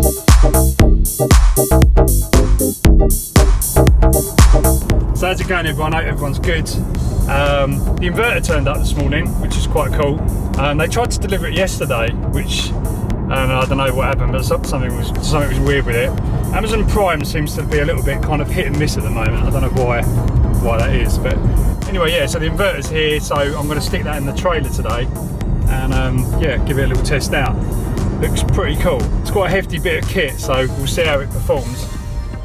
So how's it going, everyone? I hope everyone's good. The inverter turned up this morning, which is quite cool. They tried to deliver it yesterday, which I don't know what happened, but something was weird with it. Amazon Prime seems to be a little bit kind of hit and miss at the moment. I don't know why that is, but anyway, yeah. So the inverter's here, so I'm going to stick that in the trailer today, and yeah, give it a little test out. Looks pretty cool. It's quite a hefty bit of kit, so we'll see how it performs.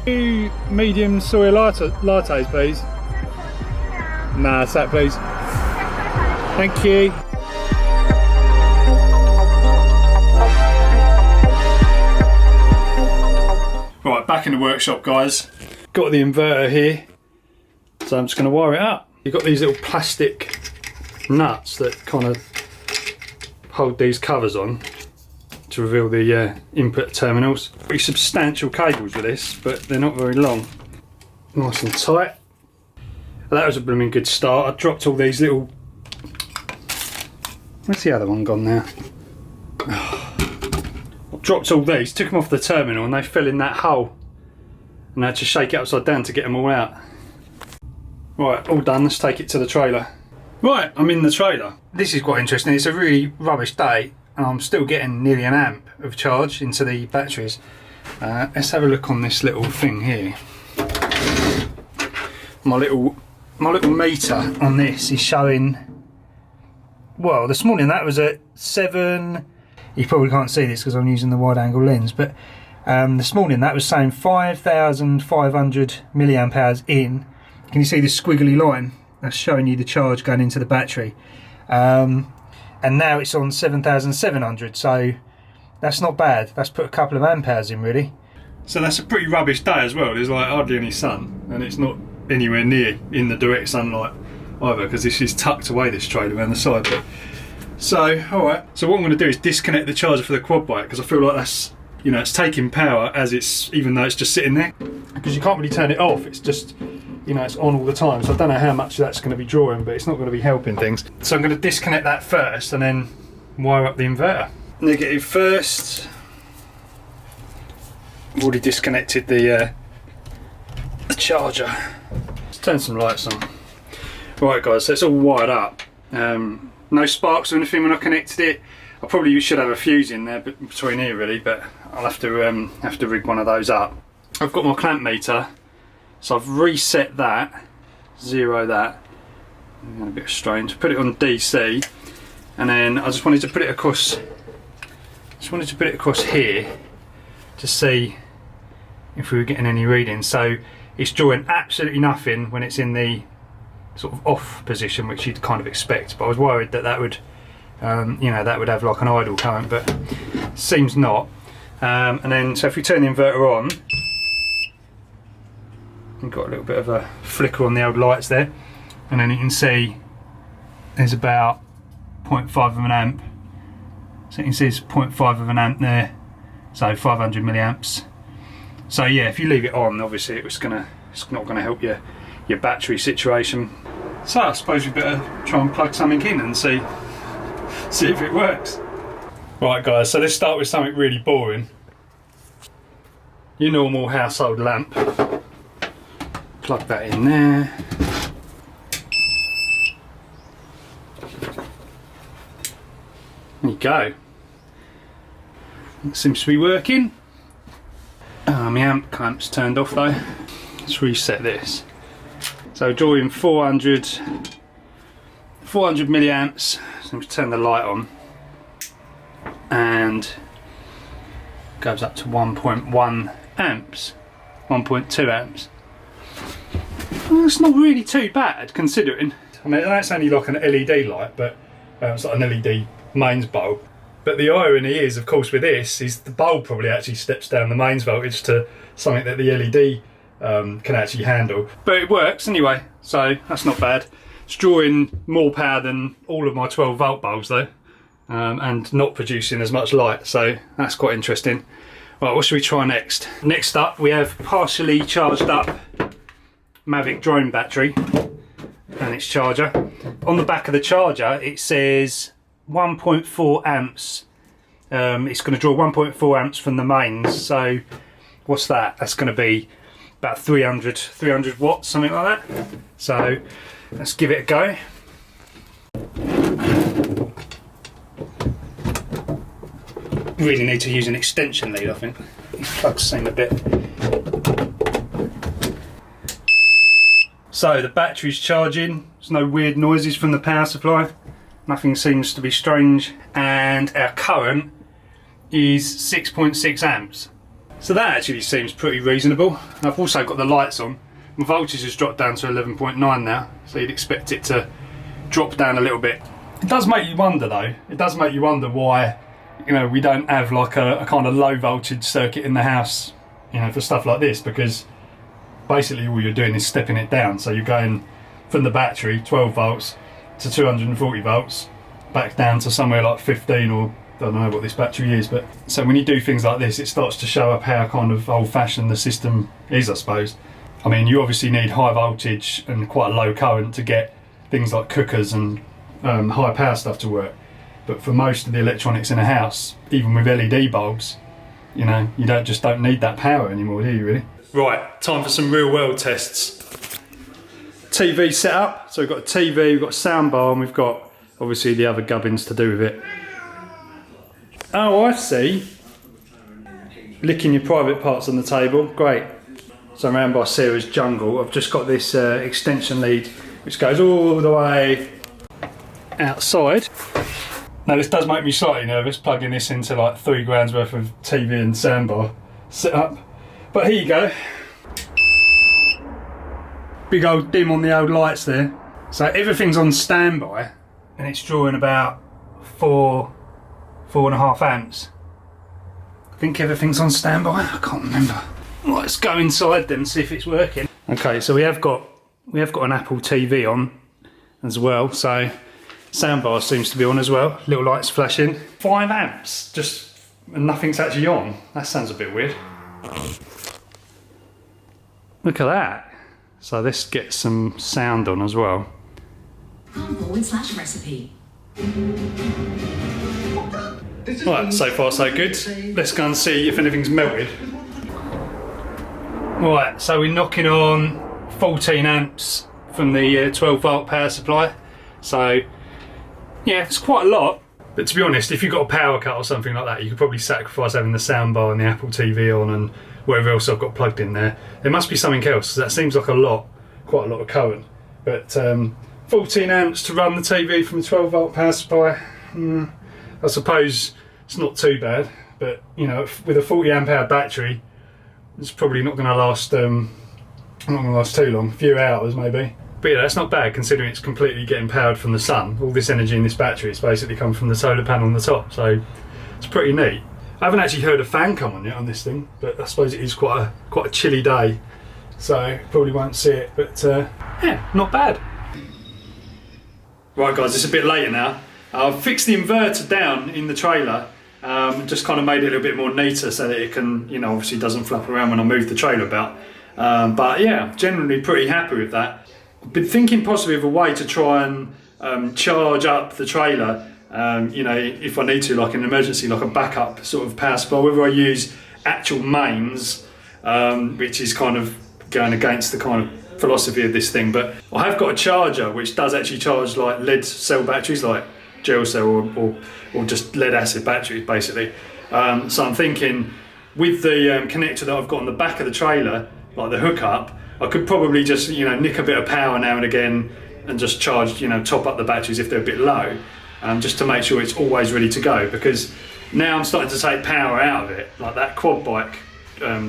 2 medium soy lattes, please. Nah, it's that, please. Thank you. Right, back in the workshop, guys. Got the inverter here, so I'm just going to wire it up. You've got these little plastic nuts that kind of hold these covers on to reveal the input terminals. Pretty substantial cables with this, but they're not very long. Nice and tight. Well, that was a blooming good start. I dropped all these little... Where's the other one gone now? I dropped all these, took them off the terminal, and they fell in that hole. And I had to shake it upside down to get them all out. Right, all done. Let's take it to the trailer. Right, I'm in the trailer. This is quite interesting. It's a really rubbish day, and I'm still getting nearly an amp of charge into the batteries. Let's have a look on this little thing here. My little meter on this is showing, well, this morning that was at 7, you probably can't see this because I'm using the wide angle lens, but this morning that was saying 5,500 milliamp hours in. Can you see this squiggly line? That's showing you the charge going into the battery. And now it's on 7,700, so that's not bad. That's put a couple of amp hours in, really. So that's a pretty rubbish day as well. There's like hardly any sun, and it's not anywhere near in the direct sunlight either, because this is tucked away, this trailer around the side. But so, alright, so what I'm going to do is disconnect the charger for the quad bike, because I feel like that's, you know, it's taking power as it's, even though it's just sitting there, because you can't really turn it off. It's just, you know, it's on all the time, so I don't know how much that's going to be drawing, but it's not going to be helping things. So I'm going to disconnect that first and then wire up the inverter. Negative first. I've already disconnected the charger. Let's turn some lights on. Right, guys, so it's all wired up. No sparks or anything when I connected it. I probably should have a fuse in there between here, really, but I'll have to rig one of those up. I've got my clamp meter. So I've reset that, zero that, a bit strange, put it on DC, and then I just wanted to put it across, here to see if we were getting any readings. So it's drawing absolutely nothing when it's in the sort of off position, which you'd kind of expect, but I was worried that that would, you know, that would have like an idle current, but seems not. And then, so if we turn the inverter on, we've got a little bit of a flicker on the old lights there, and then you can see there's about 0.5 of an amp. So you can see it's 0.5 of an amp there, so 500 milliamps. So yeah, if you leave it on, obviously it's not gonna help your battery situation. So I suppose we better try and plug something in and see if it works. Right, guys, so let's start with something really boring. Your normal household lamp. Plug that in there. There you go. It seems to be working. My amp clamp's turned off though. Let's reset this. So drawing 400 milliamps. So let's turn the light on, and goes up to 1.1 amps, 1.2 amps. Well, it's not really too bad considering. I mean, that's only like an LED light, but it's like an LED mains bulb. But the irony is, of course, with this, is the bulb probably actually steps down the mains voltage to something that the LED can actually handle. But it works anyway, so that's not bad. It's drawing more power than all of my 12 volt bulbs though, and not producing as much light, so that's quite interesting. Right, what should we try next? Next up, we have partially charged up Mavic drone battery and its charger. On the back of the charger it says 1.4 amps It's going to draw 1.4 amps from the mains, so what's that? That's going to be about 300 watts, something like that. So let's give it a go. Really need to use an extension lead, I think. These plugs seem a bit... So the battery's charging, there's no weird noises from the power supply, nothing seems to be strange, and our current is 6.6 amps. So that actually seems pretty reasonable. I've also got the lights on. My voltage has dropped down to 11.9 now, so you'd expect it to drop down a little bit. It does make you wonder though, it does make you wonder why, you know, we don't have like a kind of low voltage circuit in the house, you know, for stuff like this, because basically all you're doing is stepping it down. So you're going from the battery 12 volts to 240 volts back down to somewhere like 15, or I don't know what this battery is. But so when you do things like this, it starts to show up how kind of old-fashioned the system is, I suppose. I mean, you obviously need high voltage and quite a low current to get things like cookers and high power stuff to work. But for most of the electronics in a house, even with LED bulbs, you know, you don't need that power anymore, do you really? Right, time for some real world tests. TV set up, so we've got a TV, we've got a sound bar, and we've got obviously the other gubbins to do with it. Oh, I see. Licking your private parts on the table, great. So I'm around by Sarah's jungle. I've just got this extension lead which goes all the way outside. Now this does make me slightly nervous, plugging this into like £3 worth of TV and soundbar set up. But here you go. Big old dim on the old lights there. So everything's on standby and it's drawing about 4.5 amps. I think everything's on standby, I can't remember. Let's go inside then and see if it's working. Okay, so we have got an Apple TV on as well, so soundbar seems to be on as well. Little lights flashing. 5 amps, just and nothing's actually on. That sounds a bit weird. Look at that. So let's get some sound on as well. /recipe. Right, so far so good. Let's go and see if anything's melted. Right, so we're knocking on 14 amps from the 12 volt power supply. So yeah, it's quite a lot. But to be honest, if you've got a power cut or something like that, you could probably sacrifice having the soundbar and the Apple TV on and whatever else I've got plugged in there. There must be something else. That seems like quite a lot of current. But 14 amps to run the TV from a 12 volt power supply, I suppose it's not too bad. But you know, with a 40 amp hour battery, it's probably not going to last. Not going to last too long. A few hours maybe. But yeah, that's not bad considering it's completely getting powered from the sun. All this energy in this battery, it's basically come from the solar panel on the top. So it's pretty neat. I haven't actually heard a fan come on yet on this thing, but I suppose it is quite a chilly day, so probably won't see it. But yeah, not bad. Right guys, it's a bit later now. I've fixed the inverter down in the trailer. Just kind of made it a little bit more neater so that it can, you know, obviously doesn't flap around when I move the trailer about. But yeah, generally pretty happy with that. I've been thinking possibly of a way to try and charge up the trailer, you know, if I need to, like an emergency, like a backup sort of power supply, whether I use actual mains, which is kind of going against the kind of philosophy of this thing. But I have got a charger which does actually charge like lead cell batteries, like gel cell or just lead acid batteries basically. So I'm thinking with the connector that I've got on the back of the trailer, like the hookup, I could probably just, you know, nick a bit of power now and again and just charge, you know, top up the batteries if they're a bit low, just to make sure it's always ready to go. Because now I'm starting to take power out of it, like that quad bike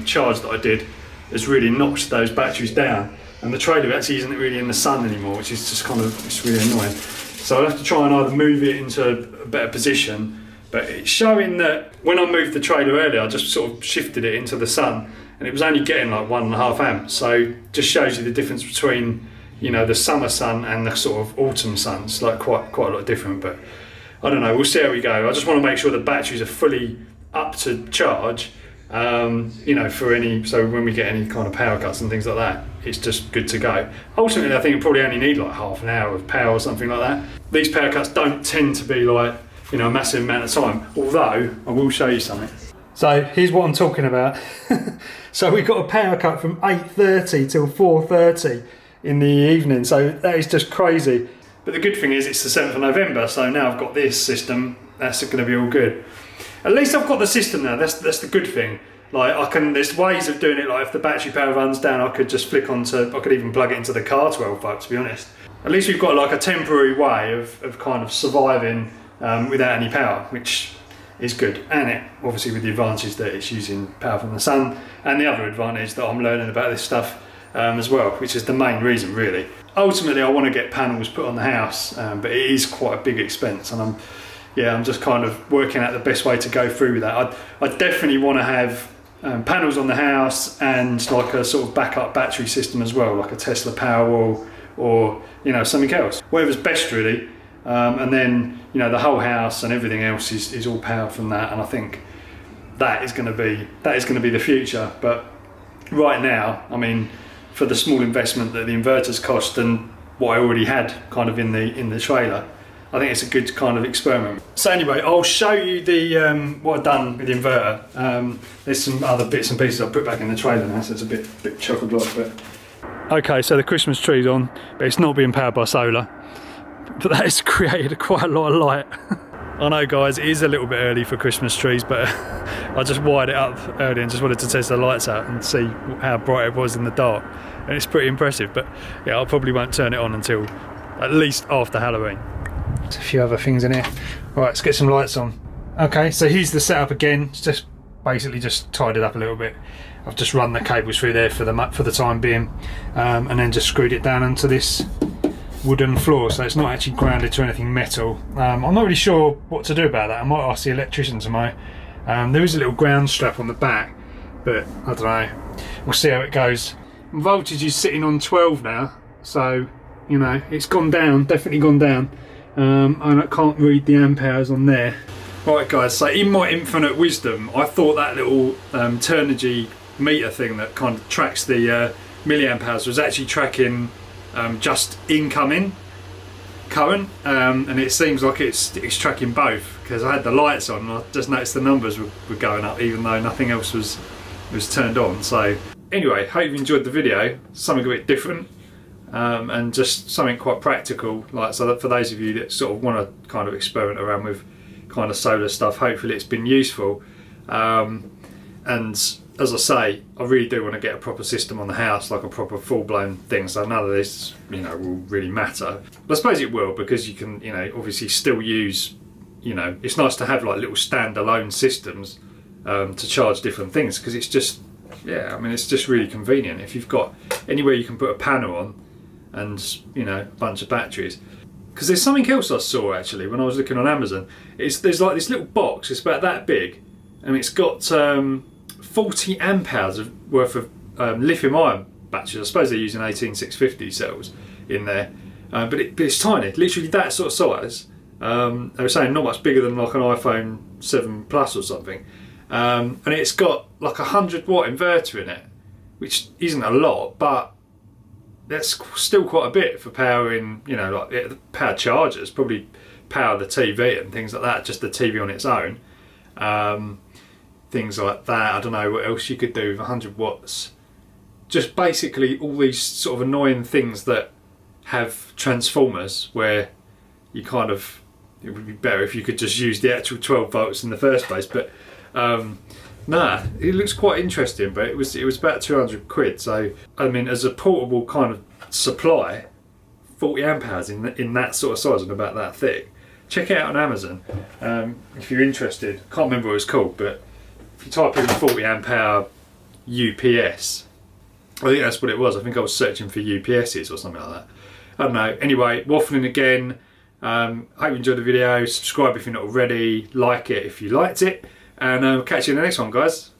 charge that I did has really notched those batteries down, and the trailer actually isn't really in the sun anymore, which is just kind of, it's really annoying. So I'll have to try and either move it into a better position, but it's showing that when I moved the trailer earlier, I just sort of shifted it into the sun, and it was only getting like 1.5 amps. So just shows you the difference between, you know, the summer sun and the sort of autumn sun. It's like quite a lot different, but I don't know, we'll see how we go. I just want to make sure the batteries are fully up to charge, you know, so when we get any kind of power cuts and things like that, it's just good to go. Ultimately, I think it probably only need like half an hour of power or something like that. These power cuts don't tend to be like you know, a massive amount of time. Although I will show you something. So here's what I'm talking about. So we got a power cut from 8:30 till 4:30 in the evening. So that is just crazy. But the good thing is it's the 7th of November. So now I've got this system. That's going to be all good. At least I've got the system now. That's the good thing. Like there's ways of doing it. Like if the battery power runs down, I could just flick onto. I could even plug it into the car 12 volt. To be honest, at least we've got like a temporary way of kind of surviving without any power, which is good. And it obviously with the advantage that it's using power from the sun, and the other advantage that I'm learning about this stuff as well, which is the main reason really. Ultimately, I want to get panels put on the house, but it is quite a big expense, and I'm just kind of working out the best way to go through with that. I definitely want to have panels on the house and like a sort of backup battery system as well, like a Tesla Powerwall or you know something else, whatever's best really. And then you know the whole house and everything else is all powered from that, and I think that is going to be the future. But right now, I mean, for the small investment that the inverters cost and what I already had kind of in the trailer, I think it's a good kind of experiment. So anyway, I'll show you the what I've done with the inverter. There's some other bits and pieces I've put back in the trailer now, so it's a bit chock-a-block. But okay, so the Christmas tree's on, but it's not being powered by solar. But that has created quite a lot of light. I know guys, it is a little bit early for Christmas trees, but I just wired it up early and just wanted to test the lights out and see how bright it was in the dark. And it's pretty impressive, but yeah, I probably won't turn it on until at least after Halloween. There's a few other things in here. Right, let's get some lights on. Okay, so here's the setup again. It's just basically just tied it up a little bit. I've just run the cables through there for the time being, and then just screwed it down onto this wooden floor, so it's not actually grounded to anything metal. I'm not really sure what to do about that. I might ask the electrician tomorrow. There is a little ground strap on the back, but I don't know. We'll see how it goes. Voltage is sitting on 12 now, so you know it's gone down, definitely gone down. And I can't read the amp hours on there. Right guys, so in my infinite wisdom, I thought that little Turnigy meter thing that kind of tracks the milliamp hours was actually tracking just incoming current, and it seems like it's tracking both, because I had the lights on and I just noticed the numbers were going up even though nothing else was turned on. So anyway, hope you've enjoyed the video. Something a bit different, and just something quite practical, like, so that for those of you that sort of want to kind of experiment around with kind of solar stuff, hopefully it's been useful. And as I say, I really do want to get a proper system on the house, like a proper full-blown thing, so none of this, you know, will really matter. But I suppose it will, because you can, you know, obviously still use, you know, it's nice to have like little standalone systems to charge different things, because it's just, yeah, I mean, it's just really convenient. If you've got anywhere you can put a panel on and, you know, a bunch of batteries. Because there's something else I saw actually when I was looking on Amazon. There's like this little box, it's about that big, and it's got 40 amp hours worth of lithium ion batteries. I suppose they're using 18650 cells in there, but it's tiny, literally that sort of size. They were saying not much bigger than like an iPhone 7 Plus or something, and it's got like a 100-watt inverter in it, which isn't a lot, but that's still quite a bit for powering, you know, like power chargers, probably power the TV and things like that, just the TV on its own. Things like that. I don't know what else you could do with 100 watts. Just basically all these sort of annoying things that have transformers where you kind of, it would be better if you could just use the actual 12 volts in the first place, but nah, it looks quite interesting, but it was about 200 quid. So I mean, as a portable kind of supply, 40 amp hours in that sort of size and about that thick, check it out on Amazon if you're interested. Can't remember what it was called, but if you type in 40 amp hour UPS, I think that's what it was. I think I was searching for UPSs or something like that. I don't know. Anyway, waffling again. Hope you enjoyed the video. Subscribe if you're not already. Like it if you liked it. And catch you in the next one, guys.